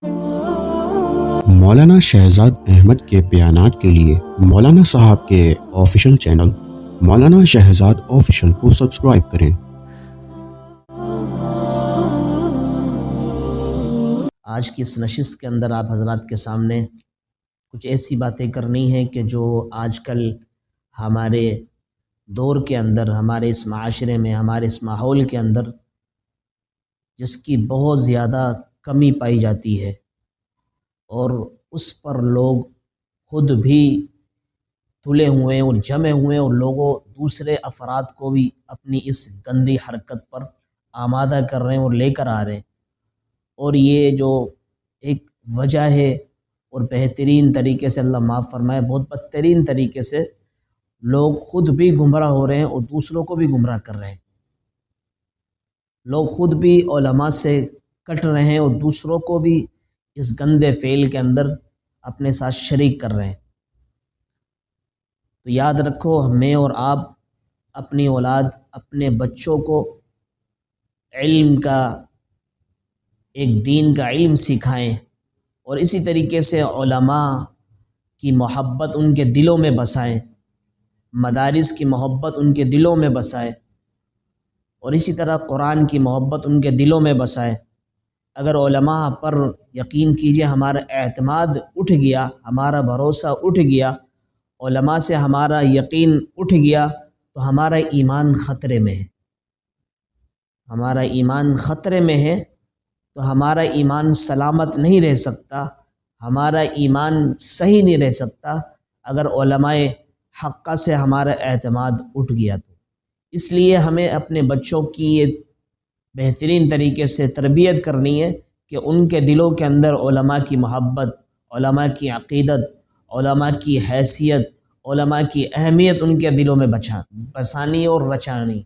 مولانا شہزاد احمد کے بیانات کے لیے مولانا صاحب کے آفیشیل چینل مولانا شہزاد آفیشیل کو سبسکرائب کریں۔ آج کی اس نشست کے اندر آپ حضرات کے سامنے کچھ ایسی باتیں کرنی ہیں کہ جو آج کل ہمارے دور کے اندر، ہمارے اس معاشرے میں، ہمارے اس ماحول کے اندر جس کی بہت زیادہ کمی پائی جاتی ہے، اور اس پر لوگ خود بھی تلے ہوئے ہیں اور جمے ہوئے ہیں، اور دوسرے افراد کو بھی اپنی اس گندی حرکت پر آمادہ کر رہے ہیں اور لے کر آ رہے ہیں۔ اور یہ جو ایک وجہ ہے، اور بہترین طریقے سے اللہ معاف فرمائے، بہت بدترین طریقے سے لوگ خود بھی گمراہ ہو رہے ہیں اور دوسروں کو بھی گمراہ کر رہے ہیں۔ لوگ خود بھی علماء سے کٹ رہے ہیں اور دوسروں کو بھی اس گندے فعل کے اندر اپنے ساتھ شریک کر رہے ہیں۔ تو یاد رکھو، میں اور آپ اپنی اولاد، اپنے بچوں کو علم کا، ایک دین کا علم سکھائیں، اور اسی طریقے سے علماء کی محبت ان کے دلوں میں بسائیں، مدارس کی محبت ان کے دلوں میں بسائیں، اور اسی طرح قرآن کی محبت ان کے دلوں میں بسائیں۔ اگر علماء پر یقین کیجئے ہمارا اعتماد اٹھ گیا، ہمارا بھروسہ اٹھ گیا، علماء سے ہمارا یقین اٹھ گیا، تو ہمارا ایمان خطرے میں ہے۔ ہمارا ایمان خطرے میں ہے، تو ہمارا ایمان سلامت نہیں رہ سکتا، ہمارا ایمان صحیح نہیں رہ سکتا اگر علماء حقہ سے ہمارا اعتماد اٹھ گیا تو۔ اس لیے ہمیں اپنے بچوں کی یہ بہترین طریقے سے تربیت کرنی ہے کہ ان کے دلوں کے اندر علماء کی محبت، علماء کی عقیدت، علماء کی حیثیت، علماء کی اہمیت ان کے دلوں میں بسانی اور رچانی۔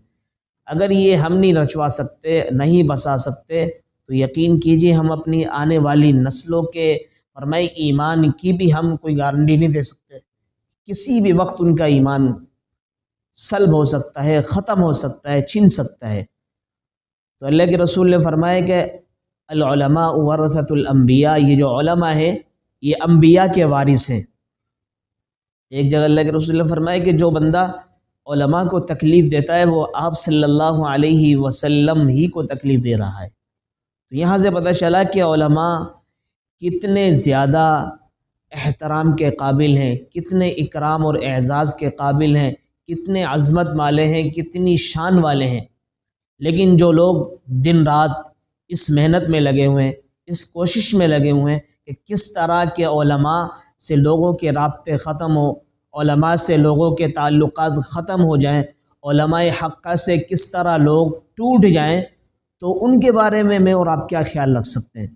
اگر یہ ہم نہیں رچوا سکتے، نہیں بسا سکتے، تو یقین کیجئے ہم اپنی آنے والی نسلوں کے فرمائے ایمان کی بھی ہم کوئی گارنٹی نہیں دے سکتے۔ کسی بھی وقت ان کا ایمان سلب ہو سکتا ہے، ختم ہو سکتا ہے، چھن سکتا ہے۔ تو اللہ کے رسول نے فرمایا کہ العلماء ورثۃ الانبیاء، یہ جو علماء ہیں یہ انبیاء کے وارث ہیں۔ ایک جگہ اللہ کے رسول نے فرمایا کہ جو بندہ علماء کو تکلیف دیتا ہے وہ آپ صلی اللہ علیہ وسلم ہی کو تکلیف دے رہا ہے۔ تو یہاں سے پتہ چلا کہ علماء کتنے زیادہ احترام کے قابل ہیں، کتنے اکرام اور اعزاز کے قابل ہیں، کتنے عظمت والے ہیں، کتنی شان والے ہیں۔ لیکن جو لوگ دن رات اس محنت میں لگے ہوئے ہیں، اس کوشش میں لگے ہوئے ہیں کہ کس طرح کے علماء سے لوگوں کے رابطے ختم ہوں، علماء سے لوگوں کے تعلقات ختم ہو جائیں، علماء حقہ سے کس طرح لوگ ٹوٹ جائیں، تو ان کے بارے میں اور آپ کیا خیال رکھ سکتے ہیں؟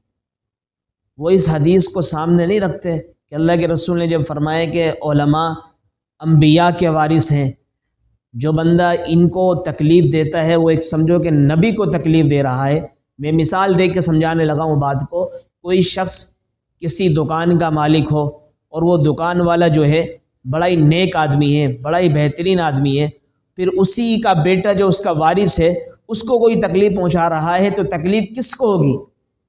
وہ اس حدیث کو سامنے نہیں رکھتے کہ اللہ کے رسول نے جب فرمایا کہ علماء انبیاء کے وارث ہیں۔ جو بندہ ان کو تکلیف دیتا ہے وہ ایک سمجھو کہ نبی کو تکلیف دے رہا ہے۔ میں مثال دے کے سمجھانے لگا ہوں بات کو۔ کوئی شخص کسی دکان کا مالک ہو، اور وہ دکان والا جو ہے بڑا ہی نیک آدمی ہے، بڑا ہی بہترین آدمی ہے، پھر اسی کا بیٹا جو اس کا وارث ہے اس کو کوئی تکلیف پہنچا رہا ہے، تو تکلیف کس کو ہوگی؟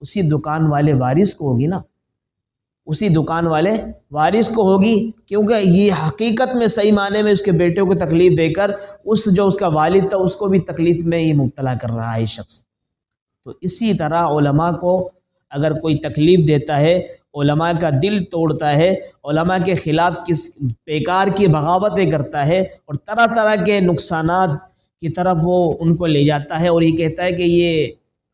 اسی دکان والے وارث کو ہوگی نا، اسی دکان والے وارث کو ہوگی، کیونکہ یہ حقیقت میں صحیح معنی میں اس کے بیٹے کو تکلیف دے کر جو اس کا والد تھا اس کو بھی تکلیف میں یہ مبتلا کر رہا ہے شخص۔ تو اسی طرح علماء کو اگر کوئی تکلیف دیتا ہے، علماء کا دل توڑتا ہے، علماء کے خلاف بیکار کی بغاوتیں کرتا ہے، اور طرح طرح کے نقصانات کی طرف وہ ان کو لے جاتا ہے، اور یہ کہتا ہے کہ یہ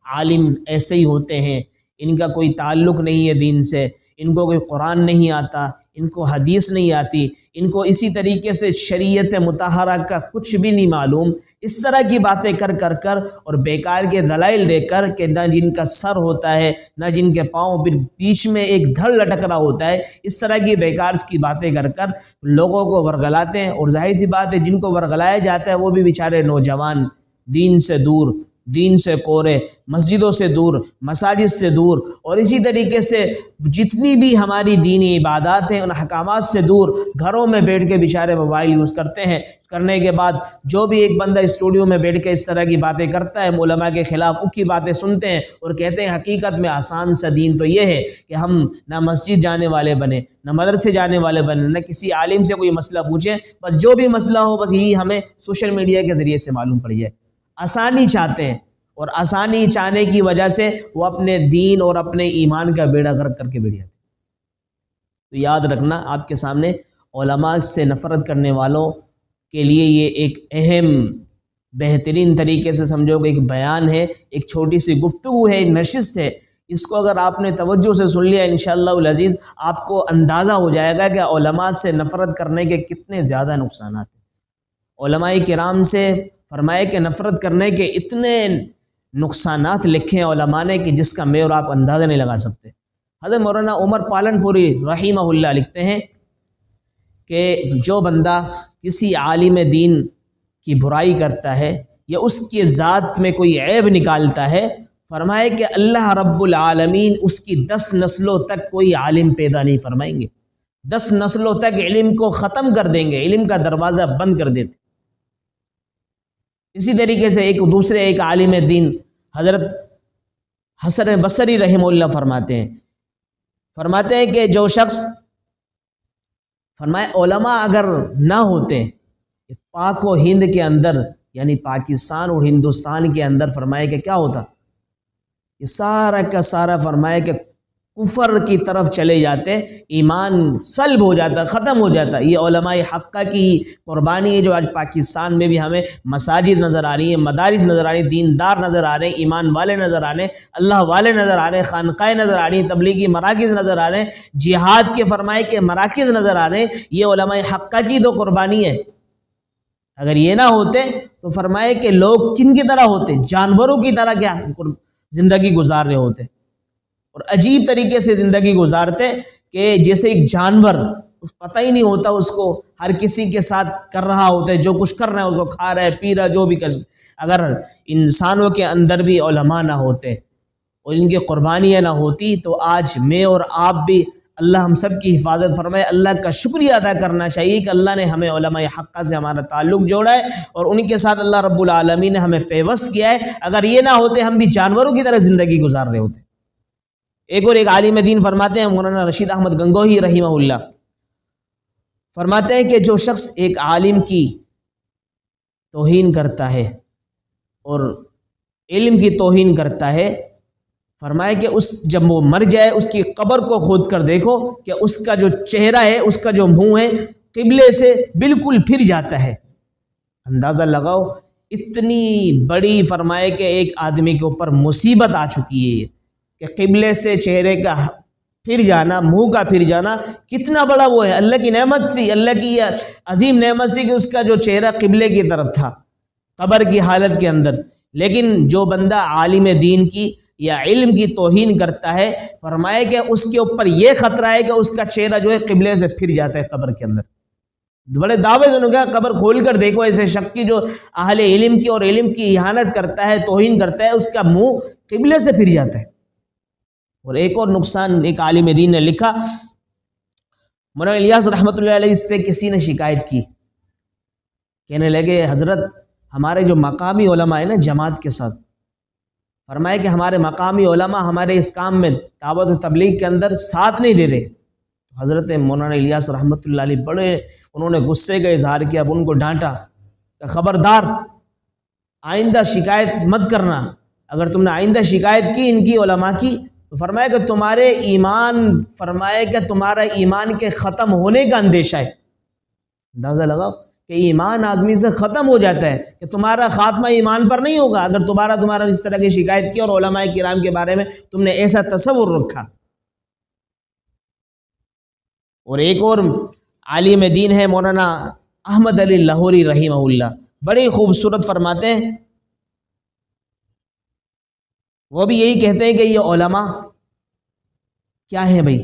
عالم ایسے ہی ہوتے ہیں، ان کا کوئی تعلق نہیں ہے دین سے، ان کو کوئی قرآن نہیں آتا، ان کو حدیث نہیں آتی، ان کو اسی طریقے سے شریعت مطہرہ کا کچھ بھی نہیں معلوم۔ اس طرح کی باتیں کر اور بیکار کے دلائل دے کر کہ نہ جن کا سر ہوتا ہے، نہ جن کے پاؤں پھر بیچ میں ایک دھڑ لٹک رہا ہوتا ہے، اس طرح کی بیکار کی باتیں کر لوگوں کو ورگلاتے ہیں۔ اور ظاہر سی بات ہے جن کو ورگلایا جاتا ہے وہ بھی بیچارے نوجوان، دین سے دور، دین سے کورے، مسجدوں سے دور، مساجد سے دور، اور اسی طریقے سے جتنی بھی ہماری دینی عبادات ہیں ان احکامات سے دور، گھروں میں بیٹھ کے بیچارے موبائل یوز کرتے ہیں۔ کرنے کے بعد جو بھی ایک بندہ اسٹوڈیو میں بیٹھ کے اس طرح کی باتیں کرتا ہے، علماء کے خلاف ان کی باتیں سنتے ہیں اور کہتے ہیں حقیقت میں آسان سا دین تو یہ ہے کہ ہم نہ مسجد جانے والے بنے، نہ مدرسے جانے والے بنے، نہ کسی عالم سے کوئی مسئلہ پوچھیں، بس جو بھی مسئلہ ہو بس یہی ہمیں سوشل میڈیا کے ذریعے سے معلوم پڑ جائے۔ آسانی چاہتے ہیں، اور آسانی چاہنے کی وجہ سے وہ اپنے دین اور اپنے ایمان کا بیڑا غرق کر کے بیٹھ جاتے ہیں۔ تو یاد رکھنا، آپ کے سامنے علماء سے نفرت کرنے والوں کے لیے یہ ایک اہم بہترین طریقے سے سمجھو کہ ایک بیان ہے، ایک چھوٹی سی گفتگو ہے، ایک نشست ہے۔ اس کو اگر آپ نے توجہ سے سن لیا انشاءاللہ العزیز، آپ کو اندازہ ہو جائے گا کہ علماء سے نفرت کرنے کے کتنے زیادہ نقصانات ہیں۔ علماء کرام سے فرمائے کہ نفرت کرنے کے اتنے نقصانات لکھے ہیں علماء نے کہ جس کا میں اور آپ اندازہ نہیں لگا سکتے۔ حضرت مولانا عمر پالن پوری رحمہ اللہ لکھتے ہیں کہ جو بندہ کسی عالم دین کی برائی کرتا ہے یا اس کے ذات میں کوئی عیب نکالتا ہے، فرمائے کہ اللہ رب العالمین اس کی 10 نسلوں تک کوئی عالم پیدا نہیں فرمائیں گے، 10 نسلوں تک علم کو ختم کر دیں گے، علم کا دروازہ بند کر دیتے۔ اسی طریقے سے ایک عالم دین حضرت حسن بصری رحمہ اللہ فرماتے ہیں کہ جو شخص فرمائے علماء اگر نہ ہوتے پاک و ہند کے اندر، یعنی پاکستان اور ہندوستان کے اندر، فرمائے کہ کیا ہوتا، یہ سارا کا سارا فرمائے کہ کفر کی طرف چلے جاتے، ایمان سلب ہو جاتا، ختم ہو جاتا۔ یہ علماء حقہ کی قربانی ہے جو آج پاکستان میں بھی ہمیں مساجد نظر آ رہی ہیں، مدارس نظر آ رہی ہیں، دیندار نظر آ رہے ہیں، ایمان والے نظر آ رہے ہیں، اللہ والے نظر آ رہے ہیں، خانقاہیں نظر آ رہی ہیں، تبلیغی مراکز نظر آ رہے ہیں، جہاد کے فرمائے کے مراکز نظر آ رہے ہیں۔ یہ علماء حقہ کی تو قربانی ہے۔ اگر یہ نہ ہوتے تو فرمائے کہ لوگ کن کی طرح ہوتے، جانوروں کی طرح کیا زندگی گزار رہے ہوتے، اور عجیب طریقے سے زندگی گزارتے کہ جیسے ایک جانور، پتہ ہی نہیں ہوتا اس کو، ہر کسی کے ساتھ کر رہا ہوتا ہے، جو کچھ کر رہا ہے اس کو کھا رہا ہے، پی رہا ہے، جو بھی کر۔ اگر انسانوں کے اندر بھی علماء نہ ہوتے اور ان کی قربانیاں نہ ہوتی تو آج میں اور آپ بھی، اللہ ہم سب کی حفاظت فرمائے، اللہ کا شکریہ ادا کرنا چاہیے کہ اللہ نے ہمیں علماء حقہ سے ہمارا تعلق جوڑا ہے اور ان کے ساتھ اللہ رب العالمین نے ہمیں پیوست کیا ہے۔ اگر یہ نہ ہوتے ہم بھی جانوروں کی طرح زندگی گزار رہے ہوتے۔ ایک عالم دین فرماتے ہیں مولانا رشید احمد گنگوہی رحمہ اللہ، فرماتے ہیں کہ جو شخص ایک عالم کی توہین کرتا ہے اور علم کی توہین کرتا ہے، فرمائے کہ جب وہ مر جائے اس کی قبر کو کھود کر دیکھو کہ اس کا جو چہرہ ہے، اس کا جو منہ ہے، قبلے سے بالکل پھر جاتا ہے۔ اندازہ لگاؤ اتنی بڑی فرمائے کہ ایک آدمی کے اوپر مصیبت آ چکی ہے کہ قبلے سے چہرے کا پھر جانا، منہ کا پھر جانا، کتنا بڑا وہ ہے۔ اللہ کی نعمت تھی، اللہ کی عظیم نعمت تھی کہ اس کا جو چہرہ قبلے کی طرف تھا قبر کی حالت کے اندر۔ لیکن جو بندہ عالم دین کی یا علم کی توہین کرتا ہے، فرمائے کہ اس کے اوپر یہ خطرہ ہے کہ اس کا چہرہ جو ہے قبلے سے پھر جاتا ہے قبر کے اندر۔ بڑے دعوے سے کہا قبر کھول کر دیکھو ایسے شخص کی جو اہل علم کی اور علم کی اہانت کرتا ہے، توہین کرتا ہے، اس کا منہ قبلے سے پھر جاتا ہے۔ اور ایک اور نقصان ایک عالم دین نے لکھا، مولانا الیاس رحمۃ اللہ علیہ سے کسی نے شکایت کی، کہنے لگے حضرت ہمارے جو مقامی علماء ہیں نا جماعت کے ساتھ، فرمائے کہ ہمارے مقامی علماء ہمارے اس کام میں دعوت و تبلیغ کے اندر ساتھ نہیں دے رہے۔ حضرت مولانا الیاس رحمۃ اللہ علیہ بڑے انہوں نے غصے کا اظہار کیا، اب ان کو ڈانٹا کہ خبردار آئندہ شکایت مت کرنا، اگر تم نے آئندہ شکایت کی ان کی علماء کی تو فرمایا کہ تمہارے ایمان، فرمائے کہ تمہارا ایمان کے ختم ہونے کا اندیشہ ہے۔ اندازہ لگاؤ کہ ایمان آدمی سے ختم ہو جاتا ہے، کہ تمہارا خاتمہ ایمان پر نہیں ہوگا اگر تمہارا اس طرح کی شکایت کی اور علماء کرام کے بارے میں تم نے ایسا تصور رکھا۔ اور ایک اور عالم دین ہے مولانا احمد علی لاہوری رحمہ اللہ، بڑی خوبصورت فرماتے ہیں، وہ بھی یہی کہتے ہیں کہ یہ علماء کیا ہیں بھائی؟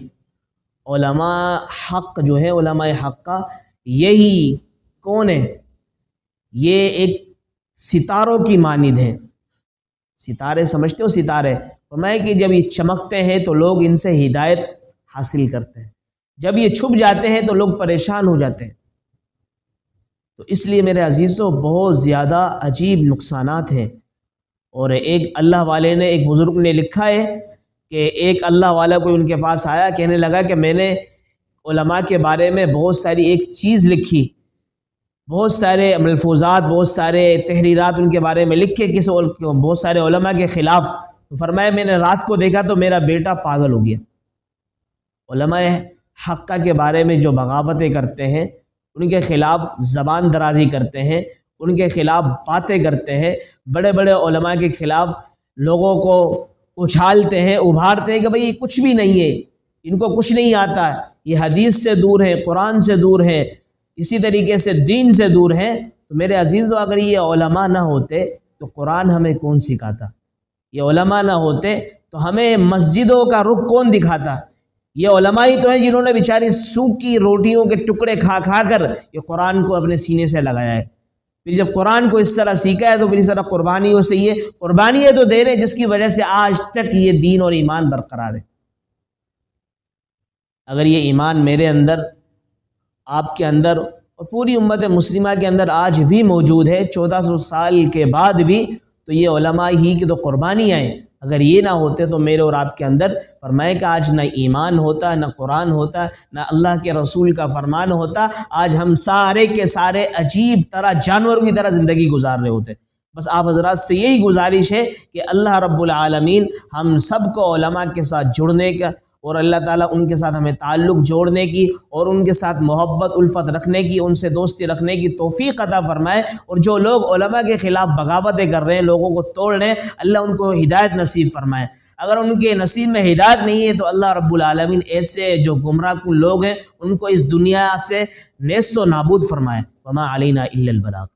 علماء حق جو ہے، علماء حق کا یہی کون ہے؟ یہ ایک ستاروں کی مانند ہیں، ستارے سمجھتے ہو ستارے؟ فرمایا کہ جب یہ چمکتے ہیں تو لوگ ان سے ہدایت حاصل کرتے ہیں، جب یہ چھپ جاتے ہیں تو لوگ پریشان ہو جاتے ہیں۔ تو اس لیے میرے عزیزوں بہت زیادہ عجیب نقصانات ہیں۔ اور ایک اللہ والے نے، ایک بزرگ نے لکھا ہے کہ ایک اللہ والا کوئی ان کے پاس آیا، کہنے لگا کہ میں نے علماء کے بارے میں بہت ساری ایک چیز لکھی، بہت سارے ملفوظات، بہت سارے تحریرات ان کے بارے میں لکھے بہت سارے علماء کے خلاف۔ تو فرمایا میں نے رات کو دیکھا تو میرا بیٹا پاگل ہو گیا۔ علماء حقہ کے بارے میں جو بغاوتیں کرتے ہیں، ان کے خلاف زبان درازی کرتے ہیں، ان کے خلاف باتیں کرتے ہیں، بڑے بڑے علماء کے خلاف لوگوں کو اچھالتے ہیں، ابھارتے ہیں کہ بھئی یہ کچھ بھی نہیں ہے، ان کو کچھ نہیں آتا، یہ حدیث سے دور ہے، قرآن سے دور ہے، اسی طریقے سے دین سے دور ہے۔ تو میرے عزیزو اگر یہ علماء نہ ہوتے تو قرآن ہمیں کون سکھاتا؟ یہ علماء نہ ہوتے تو ہمیں مسجدوں کا رخ کون دکھاتا؟ یہ علماء ہی تو ہیں جنہوں نے بیچاری سوکھی روٹیوں کے ٹکڑے کھا کھا کر یہ قرآن کو اپنے سینے سے لگایا ہے۔ پھر جب قرآن کو اس طرح سیکھا ہے تو پھر اس طرح قربانیوں سے یہ قربانیاں تو دے رہے ہیں جس کی وجہ سے آج تک یہ دین اور ایمان برقرار ہے۔ اگر یہ ایمان میرے اندر، آپ کے اندر اور پوری امت مسلمہ کے اندر آج بھی موجود ہے 1400 سال کے بعد بھی، تو یہ علماء ہی کی تو قربانیاں ہیں۔ اگر یہ نہ ہوتے تو میرے اور آپ کے اندر فرمائے کہ آج نہ ایمان ہوتا، نہ قرآن ہوتا، نہ اللہ کے رسول کا فرمان ہوتا، آج ہم سارے کے سارے عجیب طرح جانوروں کی طرح زندگی گزار رہے ہوتے۔ بس آپ حضرات سے یہی گزارش ہے کہ اللہ رب العالمین ہم سب کو علماء کے ساتھ جڑنے کا اور اللہ تعالیٰ ان کے ساتھ ہمیں تعلق جوڑنے کی اور ان کے ساتھ محبت الفت رکھنے کی، ان سے دوستی رکھنے کی توفیق عطا فرمائے۔ اور جو لوگ علماء کے خلاف بغاوتیں کر رہے ہیں، لوگوں کو توڑ رہے ہیں، اللہ ان کو ہدایت نصیب فرمائے۔ اگر ان کے نصیب میں ہدایت نہیں ہے تو اللہ رب العالمین ایسے جو گمراہ کن لوگ ہیں ان کو اس دنیا سے نیست و نابود فرمائے۔ وما علینا الا البلاغ۔